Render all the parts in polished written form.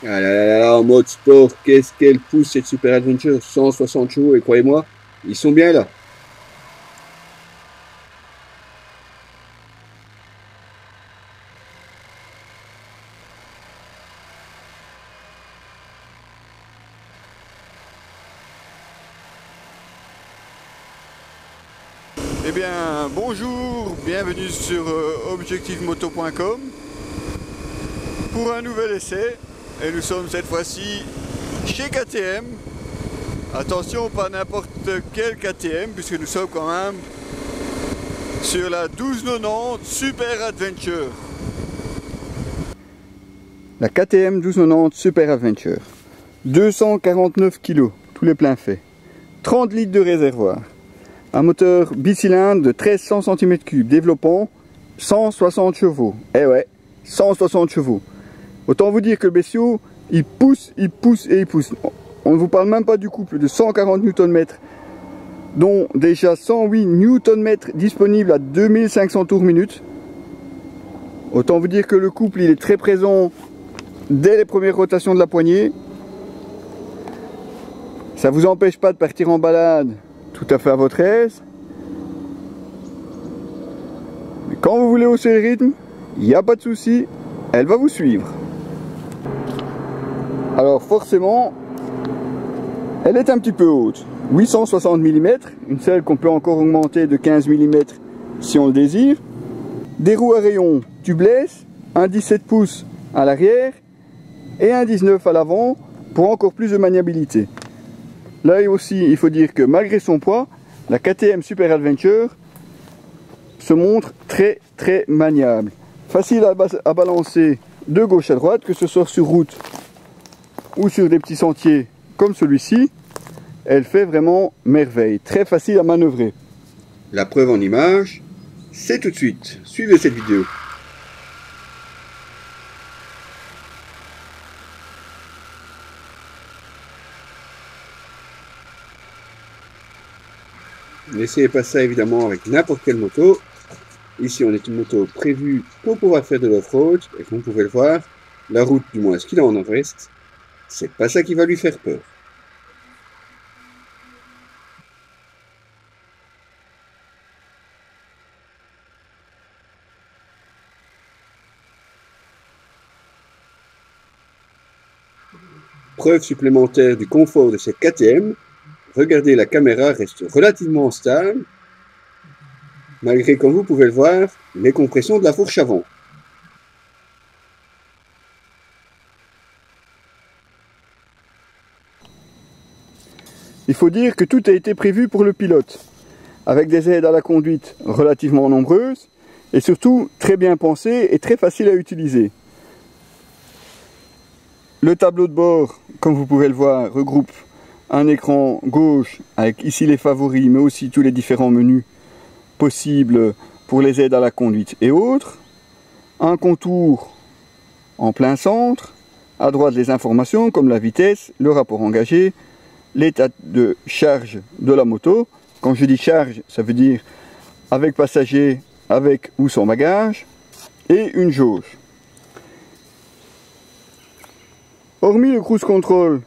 Ah là là là, en mode sport, qu'est-ce qu'elle pousse cette Super Adventure, 160 chevaux, et croyez-moi, ils sont bien là. Eh bien, bonjour, bienvenue sur objectivemoto.com pour un nouvel essai. Et nous sommes cette fois-ci chez KTM. Attention, pas n'importe quel KTM, puisque nous sommes quand même sur la 1290 Super Adventure. La KTM 1290 Super Adventure. 249 kg, tous les pleins faits. 30 litres de réservoir. Un moteur bicylindre de 1300 cm3, développant 160 chevaux. Eh ouais, 160 chevaux. Autant vous dire que le bestiau, il pousse et il pousse. On ne vous parle même pas du couple de 140 Nm, dont déjà 108 Nm disponibles à 2500 tours minute. Autant vous dire que le couple, il est très présent dès les premières rotations de la poignée. Ça ne vous empêche pas de partir en balade tout à fait à votre aise. Mais quand vous voulez hausser le rythme, il n'y a pas de souci, elle va vous suivre. Alors forcément, elle est un petit peu haute. 860 mm, une selle qu'on peut encore augmenter de 15 mm si on le désire. Des roues à rayons tubeless, un 17 pouces à l'arrière et un 19 à l'avant pour encore plus de maniabilité. Là aussi, il faut dire que malgré son poids, la KTM Super Adventure se montre très maniable. Facile à balancer de gauche à droite, que ce soit sur route ou sur des petits sentiers comme celui-ci. Elle fait vraiment merveille, très facile à manœuvrer. La preuve en image, c'est tout de suite. Suivez cette vidéo. N'essayez pas ça évidemment avec n'importe quelle moto. Ici on est une moto prévue pour pouvoir faire de l'off-road. Et comme vous pouvez le voir, la route, du moins ce qu'il a en nord-est, c'est pas ça qui va lui faire peur. Preuve supplémentaire du confort de cette KTM, regardez, la caméra reste relativement stable, malgré, comme vous pouvez le voir, les compressions de la fourche avant. Il faut dire que tout a été prévu pour le pilote, avec des aides à la conduite relativement nombreuses, et surtout très bien pensées et très faciles à utiliser. Le tableau de bord, comme vous pouvez le voir, regroupe un écran gauche avec ici les favoris, mais aussi tous les différents menus possibles pour les aides à la conduite et autres. Un contour en plein centre, à droite les informations comme la vitesse, le rapport engagé, l'état de charge de la moto. Quand je dis charge, ça veut dire avec passager, avec ou sans bagage, et une jauge. Hormis le cruise control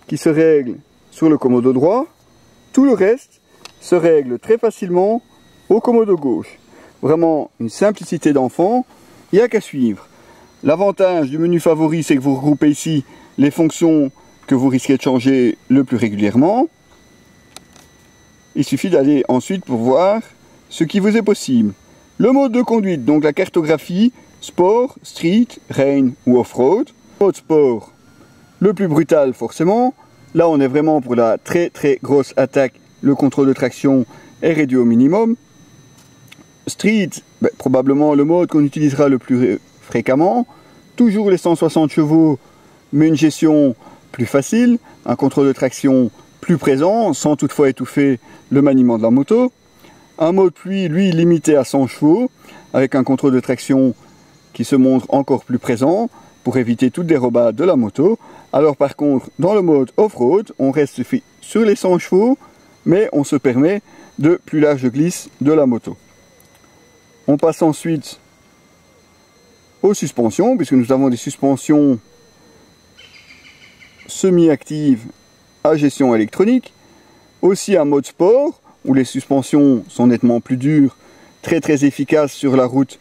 qui se règle sur le commodo droit, tout le reste se règle très facilement au commodo gauche. Vraiment une simplicité d'enfant, il n'y a qu'à suivre. L'avantage du menu favori, c'est que vous regroupez ici les fonctions que vous risquez de changer le plus régulièrement. Il suffit d'aller ensuite pour voir ce qui vous est possible. Le mode de conduite, donc la cartographie, sport, street, rain ou off-road. Mode sport, le plus brutal forcément. Là on est vraiment pour la très grosse attaque. Le contrôle de traction est réduit au minimum. Street, probablement le mode qu'on utilisera le plus fréquemment. Toujours les 160 chevaux, mais une gestion plus facile. Un contrôle de traction plus présent, sans toutefois étouffer le maniement de la moto. Un mode pluie, lui, limité à 100 chevaux, avec un contrôle de traction qui se montre encore plus présent, pour éviter toute dérobade de la moto. Alors par contre, dans le mode off-road, on reste sur les 100 chevaux, mais on se permet de plus larges glisses de la moto. On passe ensuite aux suspensions, puisque nous avons des suspensions semi-active à gestion électronique. Aussi un mode sport où les suspensions sont nettement plus dures, très efficaces sur la route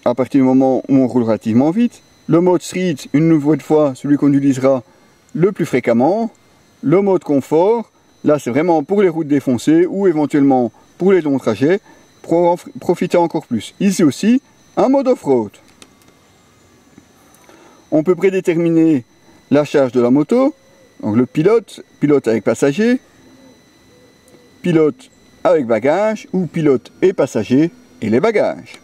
à partir du moment où on roule relativement vite. Le mode street, une nouvelle fois, celui qu'on utilisera le plus fréquemment. Le mode confort, là c'est vraiment pour les routes défoncées ou éventuellement pour les longs trajets, pour en profiter encore plus. Ici aussi, un mode off-road. On peut prédéterminer la charge de la moto, donc le pilote avec passager, pilote avec bagages ou pilote et passager et les bagages.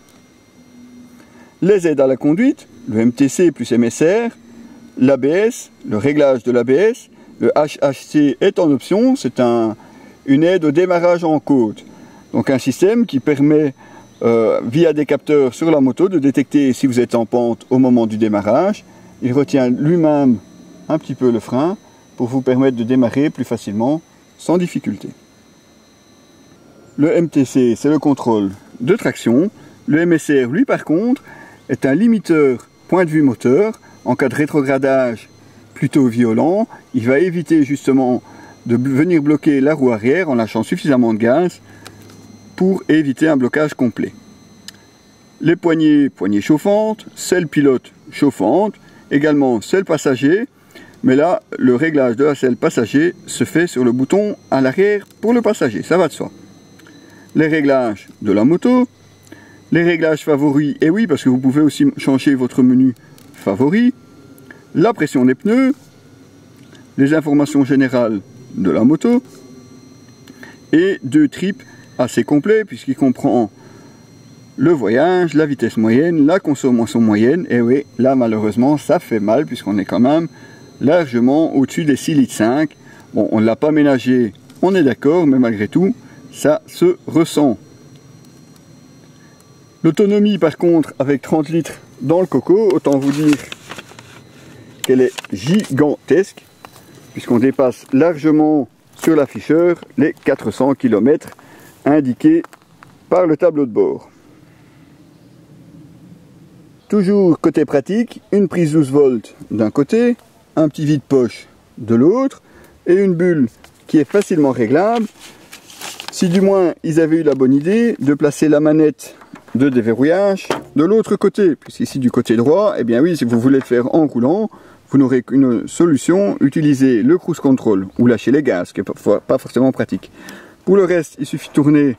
Les aides à la conduite, le MTC plus MSR, l'ABS, le réglage de l'ABS, le HHC est en option, c'est une aide au démarrage en côte. Donc un système qui permet, via des capteurs sur la moto, de détecter si vous êtes en pente au moment du démarrage. Il retient lui-même un petit peu le frein pour vous permettre de démarrer plus facilement, sans difficulté. Le MTC, c'est le contrôle de traction. Le MSR, lui par contre, est un limiteur point de vue moteur. En cas de rétrogradage plutôt violent, il va éviter justement de venir bloquer la roue arrière en lâchant suffisamment de gaz pour éviter un blocage complet. Les poignées chauffantes, selle pilote chauffante, également selle passager, mais là le réglage de la selle passager se fait sur le bouton à l'arrière pour le passager, ça va de soi. Les réglages de la moto, les réglages favoris, et oui parce que vous pouvez aussi changer votre menu favori, la pression des pneus, les informations générales de la moto et 2 trips assez complets puisqu'il comprend le voyage, la vitesse moyenne, la consommation moyenne, et oui là malheureusement ça fait mal puisqu'on est quand même largement au-dessus des 6,5 litres. Bon, on ne l'a pas ménagé, on est d'accord, mais malgré tout ça se ressent. L'autonomie par contre avec 30 litres dans le coco, autant vous dire qu'elle est gigantesque puisqu'on dépasse largement sur l'afficheur les 400 km indiqués par le tableau de bord. Toujours côté pratique, une prise 12 volts d'un côté, un petit vide-poche de l'autre et une bulle qui est facilement réglable. Si du moins ils avaient eu la bonne idée de placer la manette de déverrouillage de l'autre côté, puisqu'ici du côté droit, eh bien oui, si vous voulez le faire en roulant, vous n'aurez qu'une solution, utiliser le cruise control ou lâcher les gaz, ce qui n'est pas forcément pratique. Pour le reste, il suffit de tourner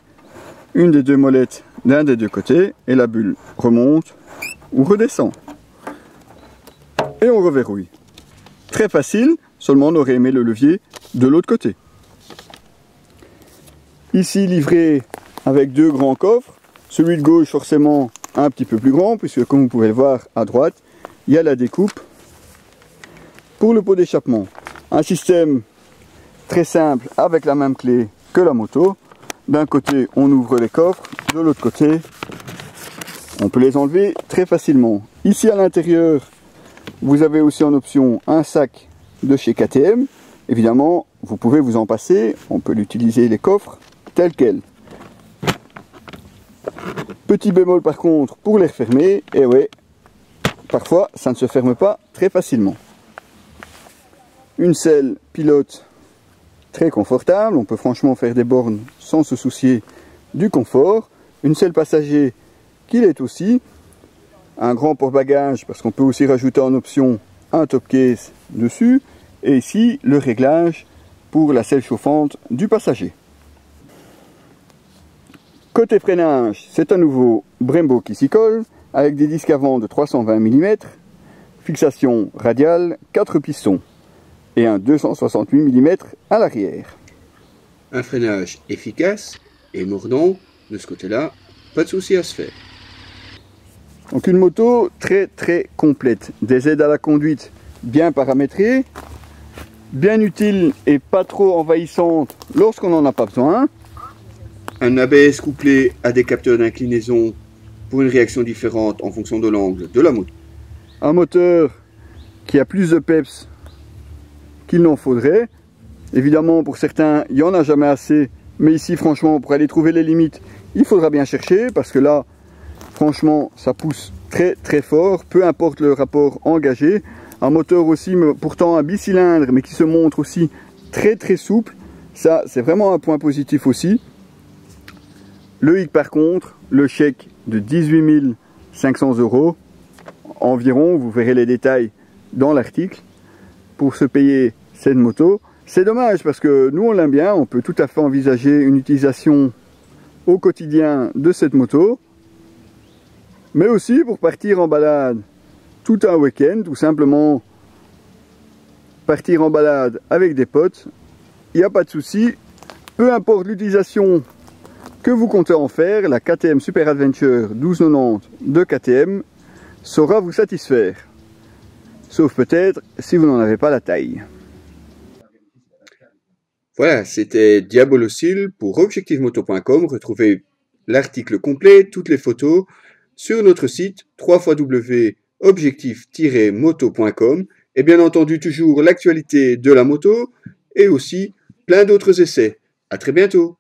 une des 2 molettes d'un des 2 côtés et la bulle remonte ou redescend. Et on reverrouille. Très facile, seulement on aurait aimé le levier de l'autre côté. Ici livré avec 2 grands coffres, celui de gauche forcément un petit peu plus grand puisque comme vous pouvez le voir à droite, il y a la découpe pour le pot d'échappement. Un système très simple avec la même clé que la moto. D'un côté on ouvre les coffres, de l'autre côté on peut les enlever très facilement. Ici à l'intérieur vous avez aussi en option un sac de chez KTM. Évidemment vous pouvez vous en passer, on peut l'utiliser les coffres tels quels. Petit bémol par contre pour les refermer, et ouais, parfois ça ne se ferme pas très facilement. Une selle pilote très confortable, on peut franchement faire des bornes sans se soucier du confort. Une selle passager qui l'est aussi. Un grand porte-bagages parce qu'on peut aussi rajouter en option un top case dessus. Et ici le réglage pour la selle chauffante du passager. Côté freinage, c'est un nouveau Brembo qui s'y colle, avec des disques avant de 320 mm, fixation radiale, 4 pistons et un 268 mm à l'arrière. Un freinage efficace et mordant, de ce côté-là, pas de souci à se faire. Donc une moto très complète, des aides à la conduite bien paramétrées, bien utiles et pas trop envahissantes lorsqu'on n'en a pas besoin. Un ABS couplé à des capteurs d'inclinaison pour une réaction différente en fonction de l'angle de la moto. Un moteur qui a plus de peps qu'il n'en faudrait. Évidemment pour certains il n'y en a jamais assez, mais ici franchement pour aller trouver les limites il faudra bien chercher parce que là franchement ça pousse très fort, peu importe le rapport engagé. un moteur aussi, pourtant un bicylindre, mais qui se montre aussi très très souple. Ça, c'est vraiment un point positif aussi. Le hic par contre, le chèque de 18 500 € environ, vous verrez les détails dans l'article, pour se payer cette moto. C'est dommage parce que nous on l'aime bien, on peut tout à fait envisager une utilisation au quotidien de cette moto, mais aussi pour partir en balade tout un week-end, tout simplement partir en balade avec des potes, il n'y a pas de souci, peu importe l'utilisation que vous comptez en faire, la KTM Super Adventure 1290 de KTM saura vous satisfaire. Sauf peut-être si vous n'en avez pas la taille. Voilà, c'était Diabolocile pour objectivemoto.com. Retrouvez l'article complet, toutes les photos sur notre site www.objectif-moto.com et bien entendu toujours l'actualité de la moto et aussi plein d'autres essais. À très bientôt.